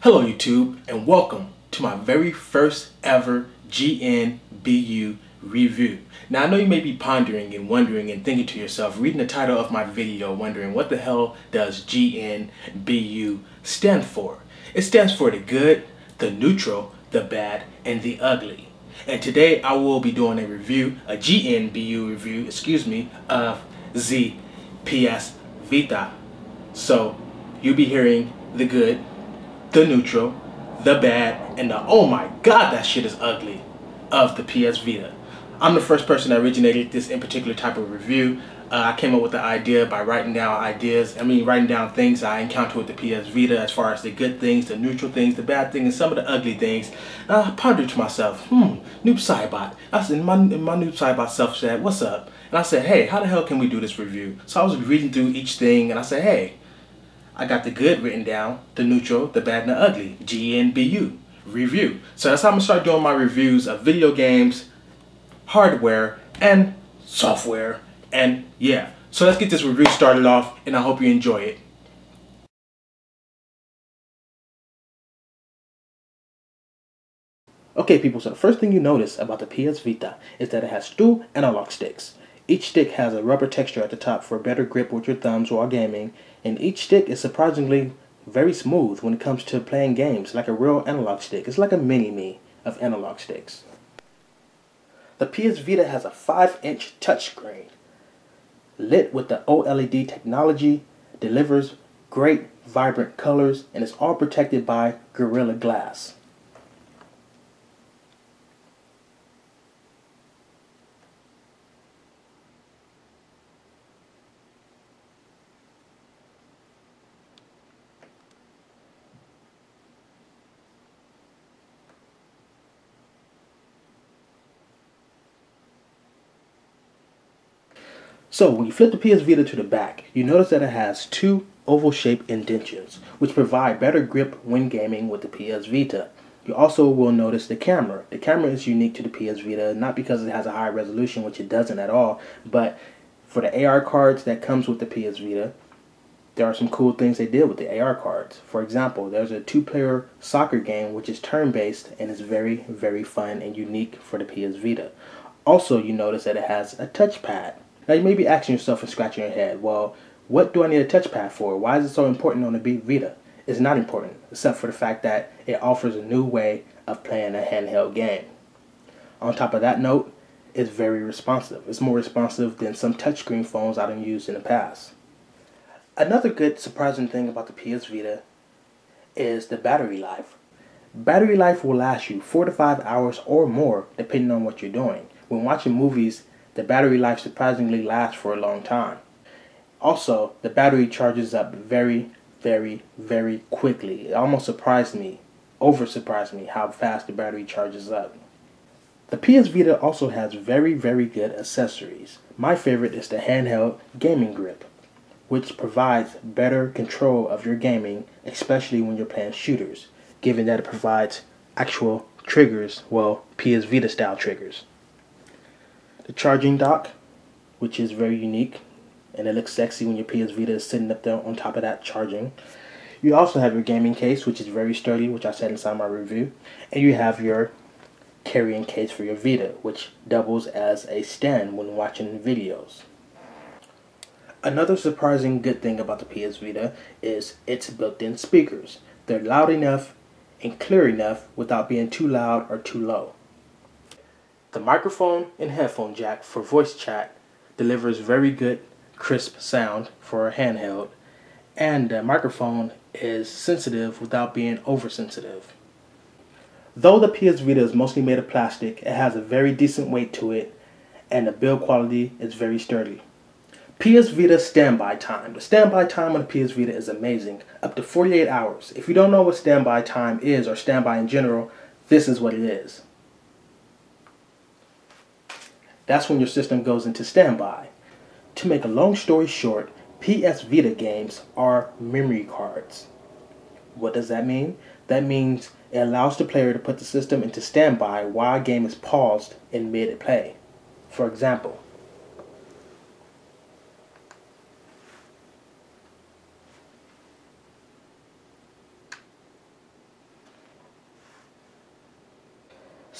Hello YouTube, and welcome to my very first ever GNBU review. Now I know you may be pondering and wondering and thinking to yourself, reading the title of my video, wondering what the hell does GNBU stand for? It stands for the good, the neutral, the bad, and the ugly. And today I will be doing a GNBU review, of the PS Vita. So you'll be hearing the good, the neutral, the bad, and the oh my god that shit is ugly of the PS Vita. I'm the first person that originated this in particular type of review. I came up with the idea by writing down things I encountered with the PS Vita as far as the good things, the neutral things, the bad things, and some of the ugly things. I pondered to myself, Noob Cybot. I said, my Noob Cybot self said, what's up? And I said, hey, how the hell can we do this review? So I was reading through each thing and I said, hey, I got the good written down, the neutral, the bad, and the ugly. GNBU, review. So that's how I'm going to start doing my reviews of video games, hardware, and software. And yeah, so let's get this review started off, and I hope you enjoy it. Okay people, so the first thing you notice about the PS Vita is that it has two analog sticks. Each stick has a rubber texture at the top for a better grip with your thumbs while gaming, and each stick is surprisingly very smooth when it comes to playing games, like a real analog stick. It's like a mini-me of analog sticks. The PS Vita has a 5-inch touchscreen, lit with the OLED technology, delivers great vibrant colors, and is all protected by Gorilla Glass. So when you flip the PS Vita to the back, you notice that it has two oval-shaped indentions, which provide better grip when gaming with the PS Vita. You also will notice the camera. The camera is unique to the PS Vita, not because it has a high resolution, which it doesn't at all, but for the AR cards that comes with the PS Vita, there are some cool things they did with the AR cards. For example, there's a 2-player soccer game which is turn-based and is very, very fun and unique for the PS Vita. Also, you notice that it has a touchpad. Now you may be asking yourself and scratching your head, well, what do I need a touchpad for? Why is it so important on the Vita? It's not important, except for the fact that it offers a new way of playing a handheld game. On top of that note, it's very responsive. It's more responsive than some touchscreen phones I've used in the past. Another good surprising thing about the PS Vita is the battery life. Battery life will last you 4 to 5 hours or more depending on what you're doing. When watching movies, the battery life surprisingly lasts for a long time. Also, the battery charges up very, very, very quickly. It almost surprised me, over-surprised me how fast the battery charges up. The PS Vita also has very, very good accessories. My favorite is the handheld gaming grip, which provides better control of your gaming, especially when you're playing shooters, given that it provides actual triggers, well, PS Vita style triggers. The charging dock, which is very unique, and it looks sexy when your PS Vita is sitting up there on top of that charging. You also have your gaming case, which is very sturdy, which I said inside my review. And you have your carrying case for your Vita, which doubles as a stand when watching videos. Another surprising good thing about the PS Vita is its built-in speakers. They're loud enough and clear enough without being too loud or too low. The microphone and headphone jack for voice chat delivers very good crisp sound for a handheld, and the microphone is sensitive without being oversensitive. Though the PS Vita is mostly made of plastic, it has a very decent weight to it, and the build quality is very sturdy. PS Vita standby time. The standby time on the PS Vita is amazing, up to 48 hours. If you don't know what standby time is, or standby in general, this is what it is. That's when your system goes into standby. To make a long story short, PS Vita games are memory cards. What does that mean? That means it allows the player to put the system into standby while a game is paused in mid-play. For example,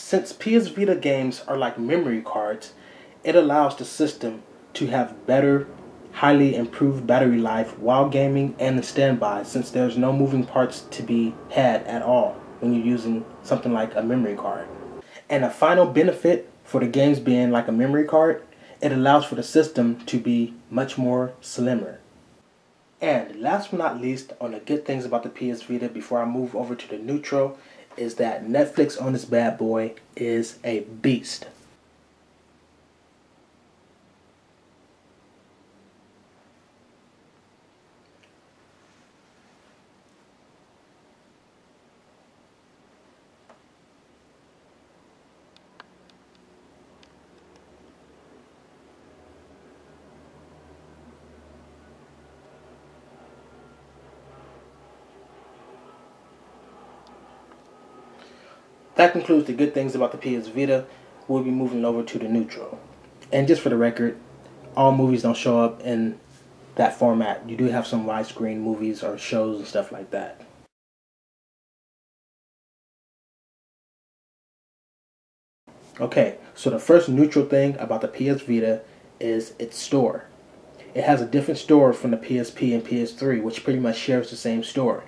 Since PS Vita games are like memory cards, it allows the system to have better, highly improved battery life while gaming and in standby, since there's no moving parts to be had at all when you're using something like a memory card. And a final benefit for the games being like a memory card, it allows for the system to be much more slimmer. And last but not least, on the good things about the PS Vita before I move over to the neutral, is that Netflix on this bad boy is a beast. That concludes the good things about the PS Vita. We'll be moving over to the neutral. And just for the record, all movies don't show up in that format. You do have some widescreen movies or shows and stuff like that. Okay, so the first neutral thing about the PS Vita is its store. It has a different store from the PSP and PS3, which pretty much shares the same store.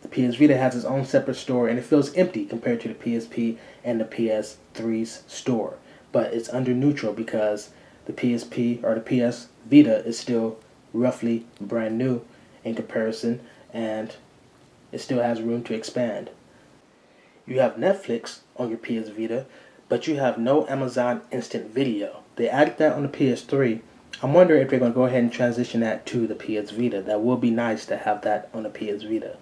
The PS Vita has its own separate store, and it feels empty compared to the PSP and the PS3's store. But it's under neutral because the PSP or the PS Vita is still roughly brand new in comparison, and it still has room to expand. You have Netflix on your PS Vita, but you have no Amazon Instant Video. They added that on the PS3. I'm wondering if they're going to go ahead and transition that to the PS Vita. That will be nice to have that on the PS Vita.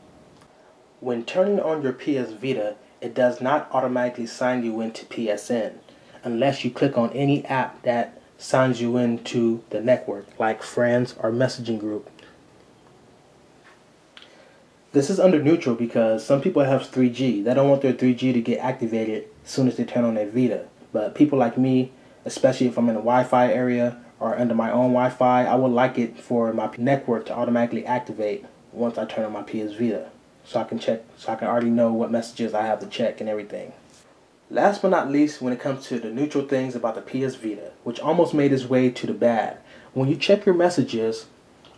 When turning on your PS Vita, it does not automatically sign you into PSN unless you click on any app that signs you into the network, like Friends or Messaging Group. This is under neutral because some people have 3G. They don't want their 3G to get activated as soon as they turn on their Vita. But people like me, especially if I'm in a Wi-Fi area or under my own Wi-Fi, I would like it for my network to automatically activate once I turn on my PS Vita. So I can check, so I can already know what messages I have to check and everything. Last but not least, when it comes to the neutral things about the PS Vita, which almost made its way to the bad. When you check your messages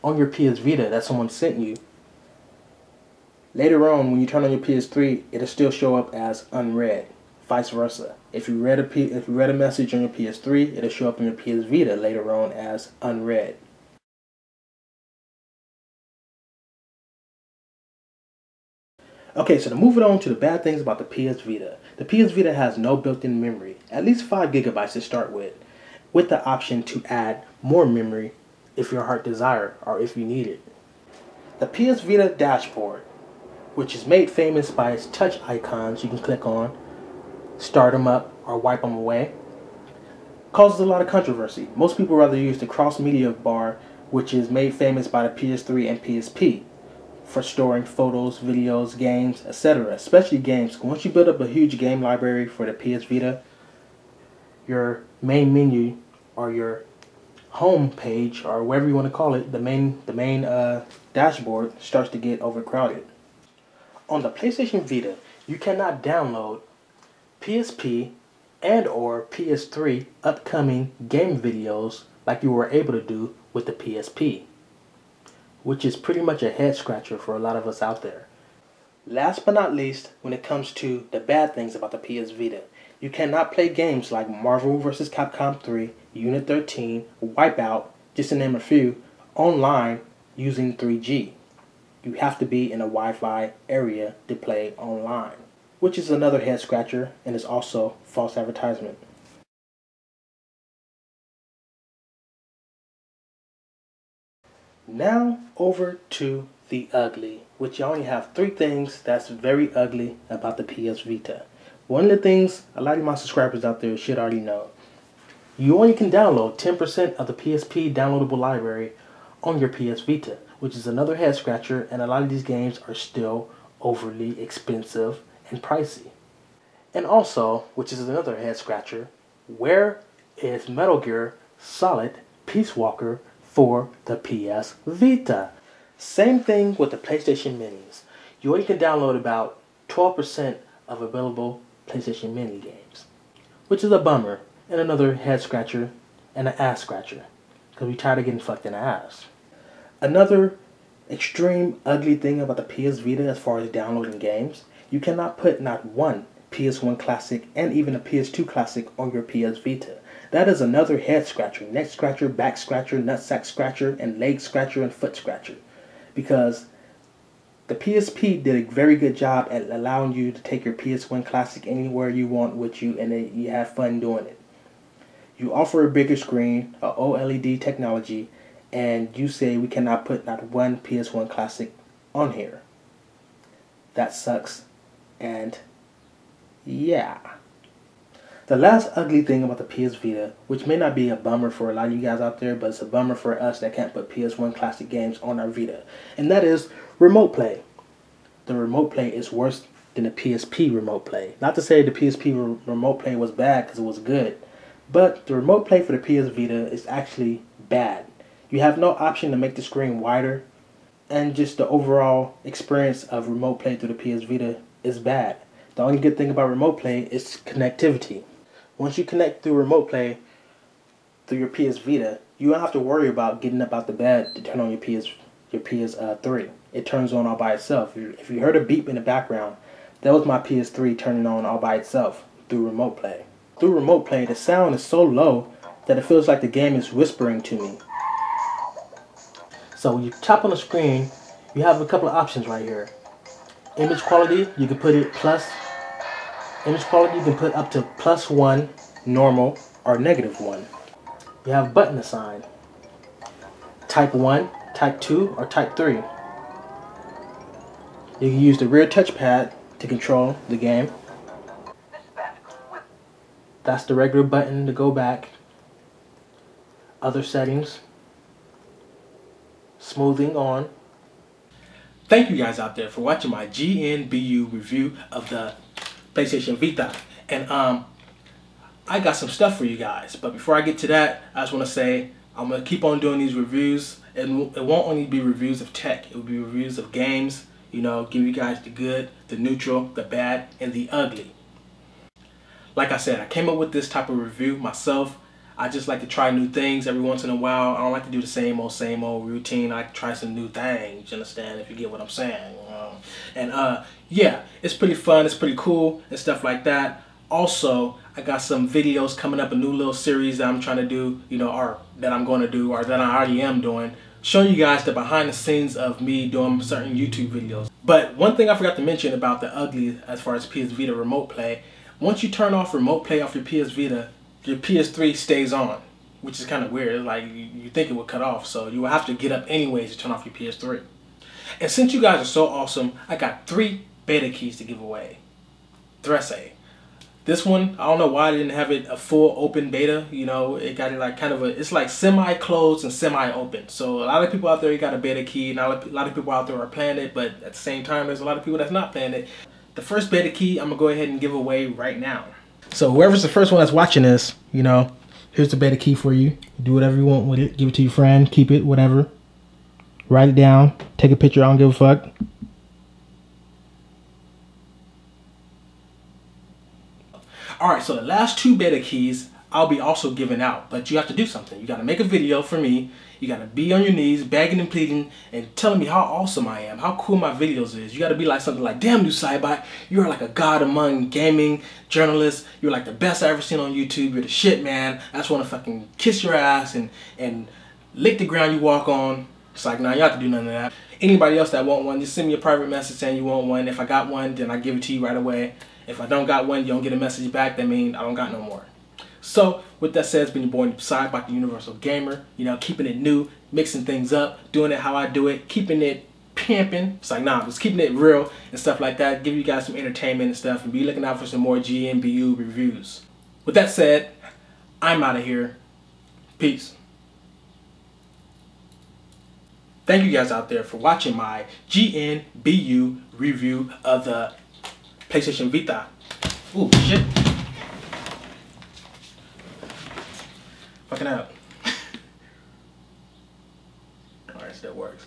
on your PS Vita that someone sent you, later on when you turn on your PS3, it'll still show up as unread. Vice versa. If you read a message on your PS3, it'll show up on your PS Vita later on as unread. Okay, so to move it on to the bad things about the PS Vita. The PS Vita has no built-in memory, at least 5 gigabytes to start with the option to add more memory if your heart desire or if you need it. The PS Vita dashboard, which is made famous by its touch icons you can click on, start them up or wipe them away, causes a lot of controversy. Most people rather use the cross-media bar, which is made famous by the PS3 and PSP. For storing photos, videos, games, etc. Especially games. Once you build up a huge game library for the PS Vita, your main menu or your home page or whatever you want to call it, the main dashboard starts to get overcrowded. On the PlayStation Vita, you cannot download PSP and or PS3 upcoming game videos like you were able to do with the PSP, which is pretty much a head scratcher for a lot of us out there. Last but not least, when it comes to the bad things about the PS Vita, you cannot play games like Marvel vs. Capcom 3, Unit 13, Wipeout, just to name a few, online using 3G. You have to be in a Wi-Fi area to play online, which is another head scratcher and is also false advertisement. Now over to the ugly, which you only have 3 things that's very ugly about the PS Vita. One of the things a lot of my subscribers out there should already know. You only can download 10% of the PSP downloadable library on your PS Vita, which is another head scratcher, and a lot of these games are still overly expensive and pricey. And also, which is another head scratcher, where is Metal Gear Solid Peace Walker for the PS Vita? Same thing with the PlayStation Minis. You only can download about 12% of available PlayStation Mini games, which is a bummer, and another head scratcher and an ass scratcher, because we tired of getting fucked in the ass. Another extreme ugly thing about the PS Vita as far as downloading games, you cannot put not one PS1 classic and even a PS2 classic on your PS Vita. That is another head scratcher, neck scratcher, back scratcher, nutsack scratcher, and leg scratcher and foot scratcher. Because the PSP did a very good job at allowing you to take your PS1 classic anywhere you want with you, and you have fun doing it. You offer a bigger screen, a OLED technology, and you say we cannot put not one PS1 classic on here. That sucks. And yeah. The last ugly thing about the PS Vita, which may not be a bummer for a lot of you guys out there, but it's a bummer for us that can't put PS1 classic games on our Vita, and that is remote play. The remote play is worse than the PSP remote play. Not to say the PSP remote play was bad, because it was good, but the remote play for the PS Vita is actually bad. You have no option to make the screen wider, and just the overall experience of remote play through the PS Vita is bad. The only good thing about remote play is connectivity. Once you connect through remote play through your PS Vita, you don't have to worry about getting up out the bed to turn on your PS3. It turns on all by itself. If you heard a beep in the background, that was my PS3 turning on all by itself through remote play. Through remote play, the sound is so low that it feels like the game is whispering to me. So when you tap on the screen, you have a couple of options right here. Image quality, you can put it plus. Image quality, you can put up to +1, normal, or -1. You have button assign. Type 1, Type 2, or Type 3. You can use the rear touchpad to control the game. That's the regular button to go back. Other settings. Smoothing on. Thank you guys out there for watching my GNBU review of the PlayStation Vita. And I got some stuff for you guys. But before I get to that, I just want to say I'm going to keep on doing these reviews. And it won't only be reviews of tech. It will be reviews of games. You know, give you guys the good, the neutral, the bad, and the ugly. Like I said, I came up with this type of review myself. I just like to try new things every once in a while. I don't like to do the same old routine. I like to try some new things, you understand, if you get what I'm saying. And yeah, it's pretty fun, it's pretty cool, and stuff like that. Also, I got some videos coming up, a new little series that I'm trying to do, you know, or that I'm going to do, or that I already am doing, showing you guys the behind the scenes of me doing certain YouTube videos. But one thing I forgot to mention about the ugly as far as PS Vita remote play, once you turn off remote play off your PS Vita, your PS3 stays on, which is kind of weird. Like, you think it would cut off, so you will have to get up anyways to turn off your PS3. And since you guys are so awesome, I got 3 beta keys to give away. Threse. This one, I don't know why I didn't have it a full open beta. You know, it got it like kind of it's like semi-closed and semi-open. So a lot of people out there, you got a beta key, and a lot of people out there are playing it, but at the same time, there's a lot of people that's not playing it. The first beta key, I'm gonna go ahead and give away right now. So whoever's the first one that's watching this, you know, here's the beta key for you. Do whatever you want with it. Give it to your friend, keep it, whatever. Write it down, take a picture, I don't give a fuck. Alright, so the last 2 beta keys I'll be also giving out, but you have to do something. You gotta make a video for me. You gotta be on your knees, begging and pleading, and telling me how awesome I am, how cool my videos is. You gotta be like something like, damn you Cybot, you're like a god among gaming journalists. You're like the best I ever seen on YouTube. You're the shit, man. I just wanna fucking kiss your ass and lick the ground you walk on. It's like, nah, you don't have to do none of that. Anybody else that want one, just send me a private message saying you want one. If I got one, then I give it to you right away. If I don't got one, you don't get a message back. That means I don't got no more. So, with that said, it's been your boy Cybot, the Universal Gamer. You know, keeping it new, mixing things up, doing it how I do it, keeping it pimping. It's like, nah, just keeping it real and stuff like that. Give you guys some entertainment and stuff, and be looking out for some more GNBU reviews. With that said, I'm out of here. Peace. Thank you guys out there for watching my GNBU review of the PlayStation Vita. Ooh, shit. Fucking out. Alright, so that works.